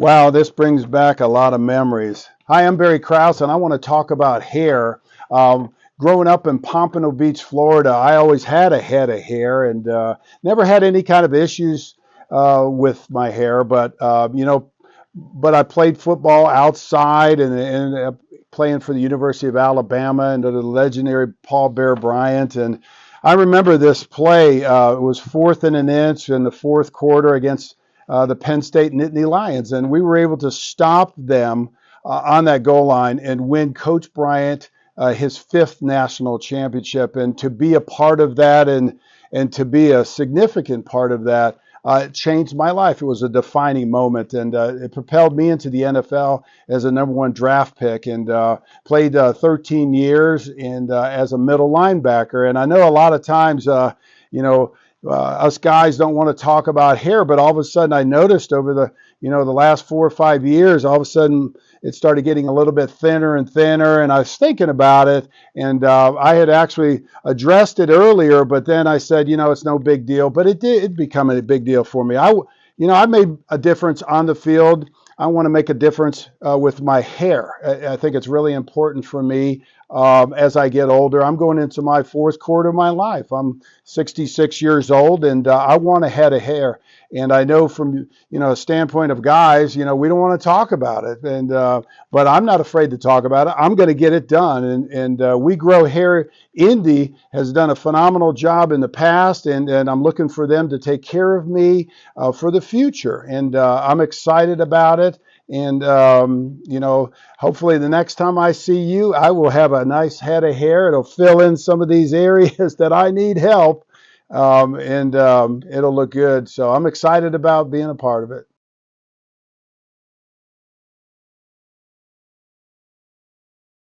Wow, this brings back a lot of memories. Hi, I'm Barry Krauss, and I want to talk about hair. Growing up in Pompano Beach, Florida, I always had a head of hair and never had any kind of issues with my hair. But I played football outside and ended up playing for the University of Alabama and the legendary Paul Bear Bryant. And I remember this play. It was 4th and 1 in the fourth quarter against the Penn State Nittany Lions, and we were able to stop them on that goal line and win Coach Bryant his 5th national championship. And to be a part of that and to be a significant part of that, it changed my life. It was a defining moment, and it propelled me into the NFL as a #1 draft pick, and played 13 years and as a middle linebacker. And I know a lot of times, us guys don't want to talk about hair, but all of a sudden I noticed over the last 4 or 5 years, all of a sudden it started getting a little bit thinner and thinner, and I was thinking about it, and I had actually addressed it earlier, but then I said, it's no big deal, but it become a big deal for me. I made a difference on the field. I want to make a difference with my hair. I think it's really important for me as I get older. I'm going into my 4th quarter of my life. I'm 66 years old, and I want a head of hair. And I know from a standpoint of guys, we don't want to talk about it, but I'm not afraid to talk about it. I'm going to get it done. And We Grow Hair Indy has done a phenomenal job in the past, and I'm looking for them to take care of me for the future. And I'm excited about it. And, hopefully the next time I see you, I will have a nice head of hair. It'll fill in some of these areas that I need help, and it'll look good. So I'm excited about being a part of it.